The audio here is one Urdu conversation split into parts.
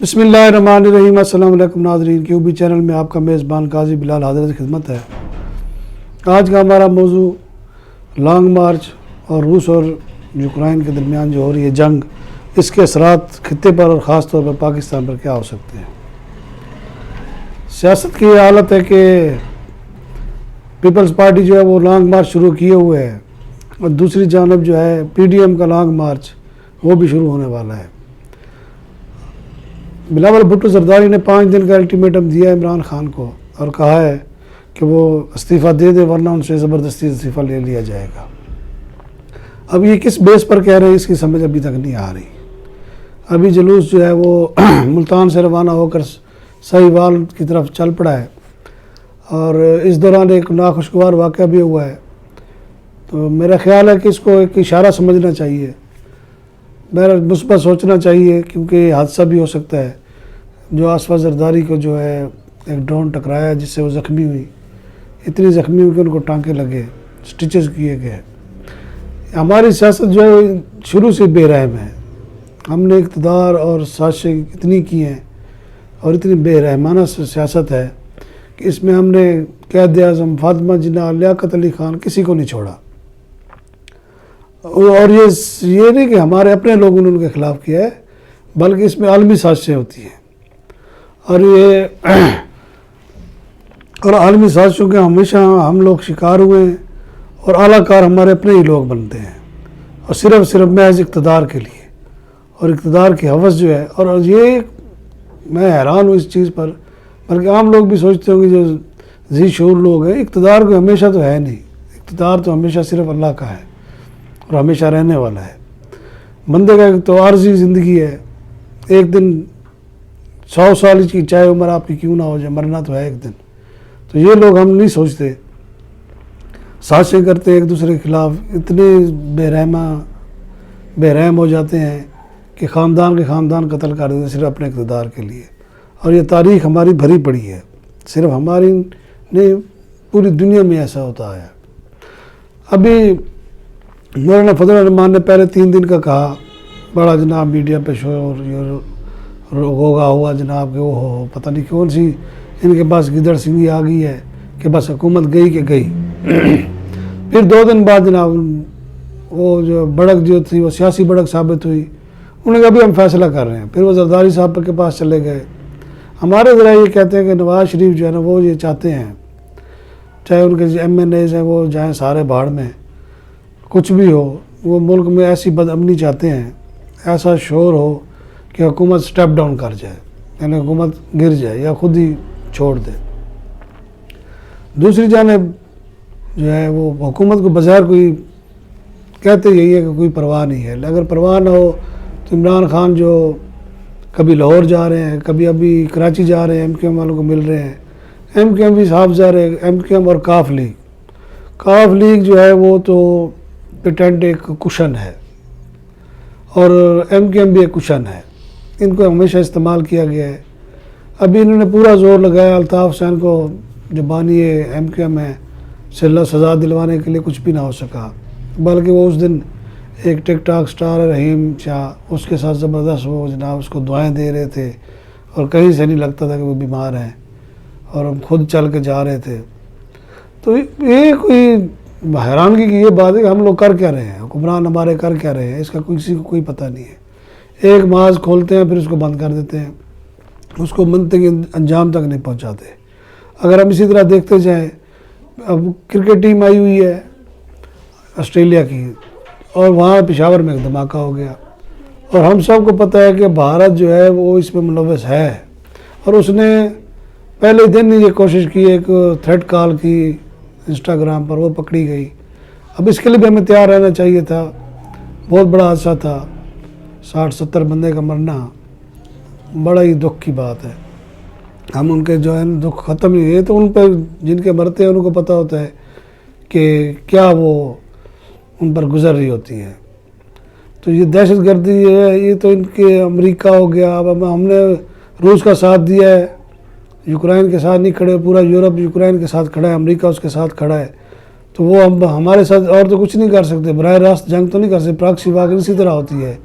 بسم اللہ الرحمن الرحیم۔ السلام علیکم ناظرین، QB چینل میں آپ کا میزبان قاضی بلال حاضر خدمت ہے۔ آج کا ہمارا موضوع لانگ مارچ اور روس اور یوکرائن کے درمیان جو ہو رہی ہے جنگ، اس کے اثرات خطے پر اور خاص طور پر پاکستان پر کیا ہو سکتے ہیں۔ سیاست کی یہ حالت ہے کہ پیپلز پارٹی جو ہے وہ لانگ مارچ شروع کیے ہوئے ہے، اور دوسری جانب جو ہے PDM کا لانگ مارچ وہ بھی شروع ہونے والا ہے۔ بلاول بھٹو زرداری نے 5 دن کا الٹیمیٹم دیا ہے عمران خان کو، اور کہا ہے کہ وہ استعفیٰ دے دے ورنہ ان سے زبردستی استعفیٰ لے لیا جائے گا۔ اب یہ کس بیس پر کہہ رہے ہیں، اس کی سمجھ ابھی تک نہیں آ رہی۔ ابھی جلوس جو ہے وہ ملتان سے روانہ ہو کر سہیوال کی طرف چل پڑا ہے، اور اس دوران ایک ناخوشگوار واقعہ بھی ہوا ہے۔ تو میرا خیال ہے کہ اس کو ایک اشارہ سمجھنا چاہیے، میرا مثبت سوچنا چاہیے، کیونکہ یہ حادثہ بھی ہو سکتا ہے۔ جو آصفہ زرداری کو جو ہے ایک ڈرون ٹکرایا جس سے وہ زخمی ہوئی، اتنی زخمی ہوئی کہ ان کو ٹانکے لگے، سٹیچز کیے گئے۔ ہماری سیاست جو ہے شروع سے بے رحم ہے۔ ہم نے اقتدار اور سازشیں اتنی کی ہیں اور اتنی بے رحمانہ سیاست ہے کہ اس میں ہم نے قائد اعظم، فاطمہ جناح، لیاقت علی خان کسی کو نہیں چھوڑا۔ اور یہ نہیں کہ ہمارے اپنے لوگوں نے ان کے خلاف کیا ہے، بلکہ اس میں عالمی سازشیں ہوتی ہیں، اور عالمی سازشوں کے ہمیشہ ہم لوگ شکار ہوئے ہیں، اور اعلیٰ کار ہمارے اپنے ہی لوگ بنتے ہیں، اور صرف محض اقتدار کے لیے، اور اقتدار کی ہوس جو ہے۔ اور یہ میں حیران ہوں اس چیز پر، بلکہ عام لوگ بھی سوچتے ہوں کہ جو ذی شعور لوگ ہیں، اقتدار کو ہمیشہ تو ہے نہیں، اقتدار تو ہمیشہ صرف اللہ کا ہے اور ہمیشہ رہنے والا ہے۔ بندے کا تو عارضی زندگی ہے، ایک دن 100 سال کی چاہے عمر آپ کی کیوں نہ ہو جائے، مرنا تو ہے ایک دن۔ تو یہ لوگ ہم نہیں سوچتے، سازشیں کرتے ایک دوسرے کے خلاف، اتنے بے رحم ہو جاتے ہیں کہ خاندان کے خاندان قتل کر دیتے صرف اپنے اقتدار کے لیے۔ اور یہ تاریخ ہماری بھری پڑی ہے، صرف ہماری نہیں، پوری دنیا میں ایسا ہوتا ہے۔ ابھی مولانا فضل الرحمان نے پہلے 3 دن کا کہا، بڑا جناب میڈیا پہ ہوگا ہوا جناب کہ وہ پتہ نہیں کون سی ان کے پاس گدڑ سنگھی آ گئی ہے کہ بس حکومت گئی کہ گئی۔ پھر 2 دن بعد جناب وہ جو بڑک جو تھی وہ سیاسی بڑک ثابت ہوئی، انہوں نے کہا ابھی ہم فیصلہ کر رہے ہیں۔ پھر وہ زرداری صاحب کے پاس چلے گئے۔ ہمارے ذرا یہ کہتے ہیں کہ نواز شریف جو ہے نا وہ یہ چاہتے ہیں، چاہے ان کے MNAs ہیں وہ جائیں سارے بھاڑ میں، کچھ بھی ہو، وہ ملک میں ایسی بدامنی چاہتے ہیں، ایسا شور ہو کہ حکومت سٹیپ ڈاؤن کر جائے، یعنی حکومت گر جائے یا خود ہی چھوڑ دے۔ دوسری جانب جو ہے وہ حکومت کو بظاہر کوئی کہتے یہی ہے کہ کوئی پرواہ نہیں ہے۔ اگر پرواہ نہ ہو تو عمران خان جو کبھی لاہور جا رہے ہیں، کبھی ابھی کراچی جا رہے ہیں، MQM والوں کو مل رہے ہیں، MQM بھی صاحب جا رہے ہیں، MQM اور کاف لیگ جو ہے وہ تو پیٹنٹ ایک کشن ہے، اور MQM بھی ایک کشن ہے، ان کو ہمیشہ استعمال کیا گیا ہے۔ ابھی انہوں نے پورا زور لگایا الطاف حسین کو جو بانی MQM ہے سے سزا دلوانے کے لیے، کچھ بھی نہ ہو سکا، بلکہ وہ اس دن ایک ٹک ٹاک سٹار رحیم شاہ، اس کے ساتھ زبردست وہ جناب اس کو دعائیں دے رہے تھے، اور کہیں سے نہیں لگتا تھا کہ وہ بیمار ہیں، اور ہم خود چل کے جا رہے تھے۔ تو یہ کوئی حیرانگی کی یہ بات ہے کہ ہم لوگ کر کیا رہے ہیں، حکمران ہمارے کر کیا رہے ہیں، اس کا کسی کو کوئی پتہ نہیں ہے۔ ایک محاذ کھولتے ہیں پھر اس کو بند کر دیتے ہیں، اس کو منطقی انجام تک نہیں پہنچاتے۔ اگر ہم اسی طرح دیکھتے جائیں، اب کرکٹ ٹیم آئی ہوئی ہے آسٹریلیا کی، اور وہاں پشاور میں ایک دھماکہ ہو گیا، اور ہم سب کو پتہ ہے کہ بھارت جو ہے وہ اس میں ملوث ہے، اور اس نے پہلے دن ہی یہ کوشش کی، ایک تھریٹ کال کی انسٹاگرام پر، وہ پکڑی گئی۔ اب اس کے لیے بھی ہمیں تیار رہنا چاہیے تھا، بہت بڑا حادثہ تھا، 60-70 بندے کا مرنا بڑا ہی دکھ کی بات ہے۔ ہم ان کے جو ہے دکھ ختم نہیں ہوئے، تو ان پہ جن کے مرتے ہیں ان کو پتہ ہوتا ہے کہ کیا وہ ان پر گزر رہی ہوتی ہے۔ تو یہ دہشت گردی ہے، یہ تو ان کے امریکہ ہو گیا، اب ہم نے روس کا ساتھ دیا ہے، یوکرائن کے ساتھ نہیں کھڑے، پورا یورپ یوکرائن کے ساتھ کھڑا ہے، امریکہ اس کے ساتھ کھڑا ہے، تو وہ ہمارے ساتھ اور تو کچھ نہیں کر سکتے، براہ راست جنگ تو نہیں کر سکتے۔ پراکسی وار اسی طرح ہوتی ہے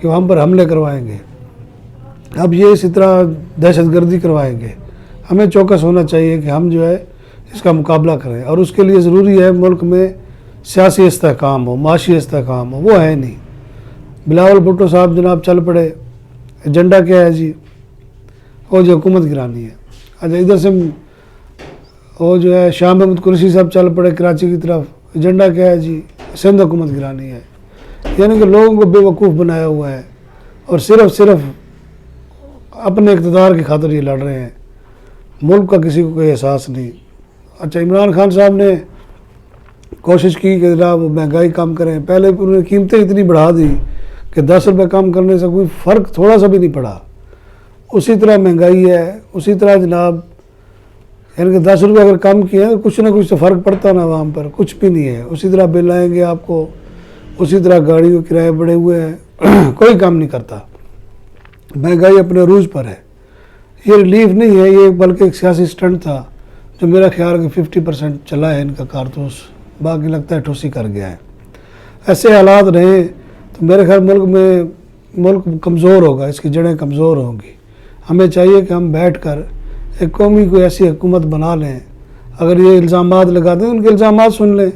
کہ وہ ہم پر حملے کروائیں گے۔ اب یہ اسی طرح دہشت گردی کروائیں گے. ہمیں چوکس ہونا چاہیے کہ ہم جو ہے اس کا مقابلہ کریں، اور اس کے لیے ضروری ہے ملک میں سیاسی استحکام ہو، معاشی استحکام ہو. وہ ہے نہیں. بلاول بھٹو صاحب جناب چل پڑے، ایجنڈا کیا ہے جی؟ وہ جو حکومت گرانی ہے. اچھا ادھر سے وہ جو ہے شاہ محمود قریشی صاحب چل پڑے کراچی کی طرف، ایجنڈا کیا ہے جی؟ سندھ حکومت گرانی ہے. یعنی کہ لوگوں کو بے وقوف بنایا ہوا ہے اور صرف اپنے اقتدار کی خاطر یہ لڑ رہے ہیں. ملک کا کسی کو کوئی احساس نہیں. اچھا عمران خان صاحب نے کوشش کی کہ جناب وہ مہنگائی کم کریں. پہلے انہوں نے قیمتیں اتنی بڑھا دی کہ 10 روپے کم کرنے سے کوئی فرق تھوڑا سا بھی نہیں پڑا. اسی طرح مہنگائی ہے، اسی طرح جناب یعنی کہ 10 روپے اگر کم کیے ہیں کچھ نہ کچھ تو فرق پڑتا نا عوام پر. کچھ بھی نہیں ہے. اسی طرح بل آئیں گے آپ کو، اسی طرح گاڑی کے کرائے بڑھے ہوئے ہیں. کوئی کام نہیں کرتا. مہنگائی اپنے عروج پر ہے. یہ ریلیف نہیں ہے، یہ بلکہ ایک سیاسی سٹنٹ تھا جو میرا خیال ہے کہ 50% چلا ہے ان کا کارتوس، باقی لگتا ہے ٹھوسی کر گیا ہے. ایسے حالات رہیں تو میرے خیال ملک کمزور ہوگا، اس کی جڑیں کمزور ہوں گی. ہمیں چاہیے کہ ہم بیٹھ کر ایک قومی کوئی ایسی حکومت بنا لیں. اگر یہ الزامات لگاتے ہیں ان کے الزامات سن لیں.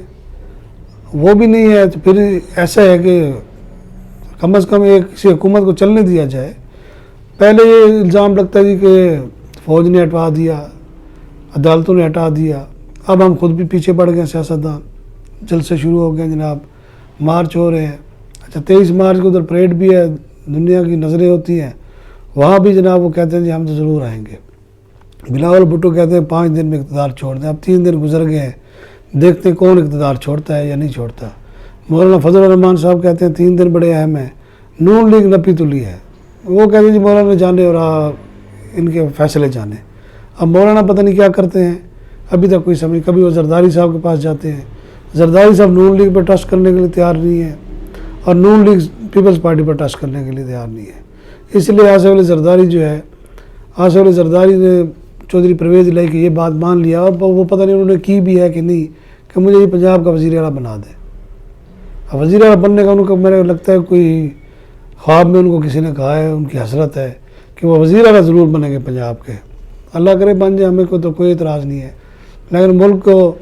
وہ بھی نہیں ہے تو پھر ایسا ہے کہ کم از کم ایک کسی حکومت کو چلنے دیا جائے. پہلے یہ الزام لگتا ہے جی کہ فوج نے ہٹوا دیا، عدالتوں نے ہٹا دیا. اب ہم خود بھی پیچھے پڑ گئے. سیاستدان جلسے شروع ہو گئے جناب، مارچ ہو رہے ہیں. اچھا 23 مارچ کو ادھر پریڈ بھی ہے، دنیا کی نظریں ہوتی ہیں. وہاں بھی جناب وہ کہتے ہیں جی ہم تو ضرور آئیں گے. بلاول بھٹو کہتے ہیں 5 دن میں اقتدار چھوڑ دیں. اب 3 دن گزر گئے ہیں، دیکھتے ہیں کون اقتدار چھوڑتا ہے یا نہیں چھوڑتا. مولانا فضل الرحمان صاحب کہتے ہیں 3 دن بڑے اہم ہیں. نون لیگ نپی تلی ہے. وہ کہتے ہیں جی مولانا جانے اور ان کے فیصلے جانے. اب مولانا پتہ نہیں کیا کرتے ہیں، ابھی تک کوئی سمجھ. کبھی وہ زرداری صاحب کے پاس جاتے ہیں. زرداری صاحب نون لیگ پر ٹچ کرنے کے لیے تیار نہیں ہے اور نون لیگ پیپلز پارٹی پر ٹچ کرنے کے لیے تیار نہیں ہے. اس لیے آصف علی زرداری جو ہے، آصف علی زرداری نے چودھری پرویز الہی کی یہ بات مان لیا، اور وہ پتہ نہیں انہوں نے کی بھی ہے کہ نہیں، کہ مجھے یہ پنجاب کا وزیر اعلیٰ بنا دے. اب وزیر اعلیٰ بننے کا ان کو میرے لگتا ہے کوئی خواب میں ان کو کسی نے کہا ہے، ان کی حسرت ہے کہ وہ وزیر اعلیٰ ضرور بنیں گے پنجاب کے. اللہ کرے بن جائے، ہمیں کو تو کوئی اعتراض نہیں ہے، لیکن ملک کو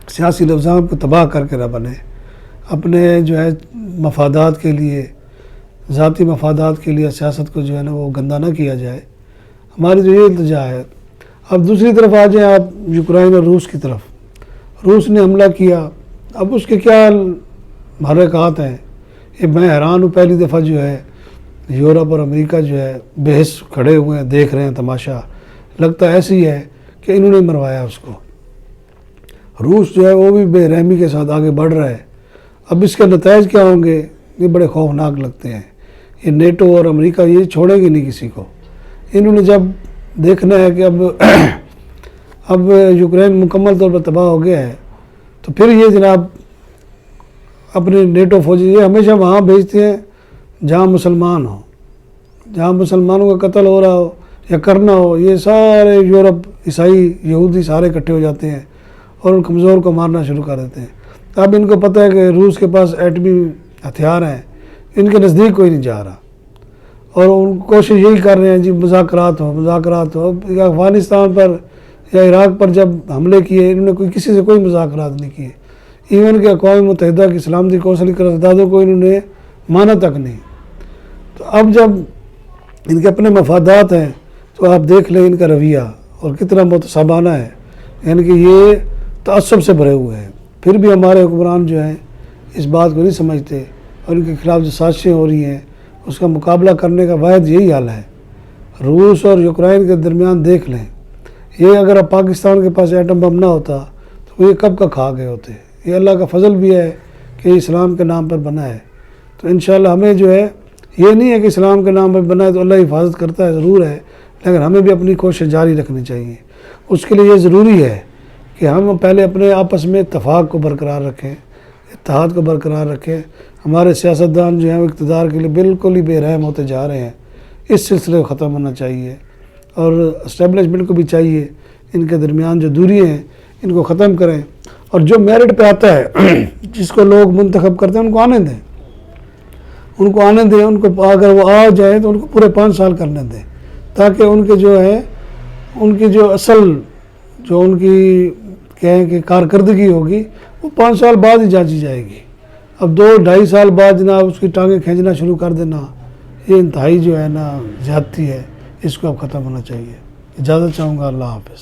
سیاسی نظام کو تباہ کر کے نہ بنے. اپنے جو ہے مفادات کے لیے، ذاتی مفادات کے لیے سیاست کو جو ہے نا وہ گندہ نہ کیا جائے. ہماری جو یہ التجا ہے. اب دوسری طرف آ جائیں آپ یوکرائن اور روس کی طرف. روس نے حملہ کیا. اب اس کے کیا محرکات ہیں، یہ میں حیران ہوں. پہلی دفعہ جو ہے یورپ اور امریکہ جو ہے بحث کھڑے ہوئے ہیں، دیکھ رہے ہیں تماشا. لگتا ایسی ہے کہ انہوں نے مروایا اس کو. روس جو ہے وہ بھی بے رحمی کے ساتھ آگے بڑھ رہا ہے. اب اس کے نتائج کیا ہوں گے، یہ بڑے خوفناک لگتے ہیں. یہ نیٹو اور امریکہ یہ چھوڑے گی نہیں کسی کو. انہوں نے جب دیکھنا ہے کہ اب یوکرین مکمل طور پر تباہ ہو گیا ہے، تو پھر یہ جناب اپنے نیٹو فوجی یہ ہمیشہ وہاں بھیجتے ہیں جہاں مسلمان ہوں، جہاں مسلمانوں کا قتل ہو رہا ہو یا کرنا ہو. یہ سارے یورپ عیسائی یہودی سارے اکٹھے ہو جاتے ہیں اور ان کمزور کو مارنا شروع کر دیتے ہیں. اب ان کو پتہ ہے کہ روس کے پاس ایٹمی ہتھیار ہیں، ان کے نزدیک کوئی نہیں جا رہا، اور ان کوشش یہی کر رہے ہیں جی مذاکرات ہو. افغانستان پر یا عراق پر جب حملے کیے انہوں نے کسی سے کوئی مذاکرات نہیں کیے. ایون کہ اقوام متحدہ کی سلامتی کونسل کی قراردادوں کو انہوں نے مانا تک نہیں. تو اب جب ان کے اپنے مفادات ہیں تو آپ دیکھ لیں ان کا رویہ اور کتنا متصابانہ ہے. یعنی کہ یہ تعصب سے بھرے ہوئے ہیں. پھر بھی ہمارے حکمران جو ہیں اس بات کو نہیں سمجھتے اور ان کے خلاف جو سازشیں ہو رہی ہیں اس کا مقابلہ کرنے کا واحد یہی حل ہے. روس اور یوکرائن کے درمیان دیکھ لیں، یہ اگر اب پاکستان کے پاس ایٹم بم نہ ہوتا تو یہ کب کا کھا گئے ہوتے. یہ اللہ کا فضل بھی ہے کہ اسلام کے نام پر بنا ہے. تو انشاءاللہ ہمیں جو ہے یہ نہیں ہے کہ اسلام کے نام پر بنا ہے تو اللہ حفاظت کرتا ہے، ضرور ہے، لیکن ہمیں بھی اپنی کوشش جاری رکھنی چاہیے. اس کے لیے یہ ضروری ہے کہ ہم پہلے اپنے آپس میں اتفاق کو برقرار رکھیں، اتحاد کو برقرار رکھیں. ہمارے سیاستدان جو ہیں وہ اقتدار کے لیے بالکل ہی بے رحم ہوتے جا رہے ہیں. اس سلسلے کو ختم ہونا چاہیے اور اسٹیبلشمنٹ کو بھی چاہیے ان کے درمیان جو دوری ہیں ان کو ختم کریں، اور جو میرٹ پہ آتا ہے جس کو لوگ منتخب کرتے ہیں ان کو آنے دیں. ان کو آنے دیں، ان کو اگر وہ آ جائے تو ان کو پورے 5 سال کرنے دیں، تاکہ ان کے جو ہے ان کی جو اصل جو ان کی کہیں کہ کارکردگی ہوگی وہ 5 سال بعد ہی جانچی جائے گی۔ اب 2-2.5 سال بعد جناب اس کی ٹانگیں کھینچنا شروع کر دینا، یہ انتہائی جو ہے نا زیادتی ہے، اس کو اب ختم ہونا چاہیے۔ اجازت چاہوں گا، اللہ حافظ۔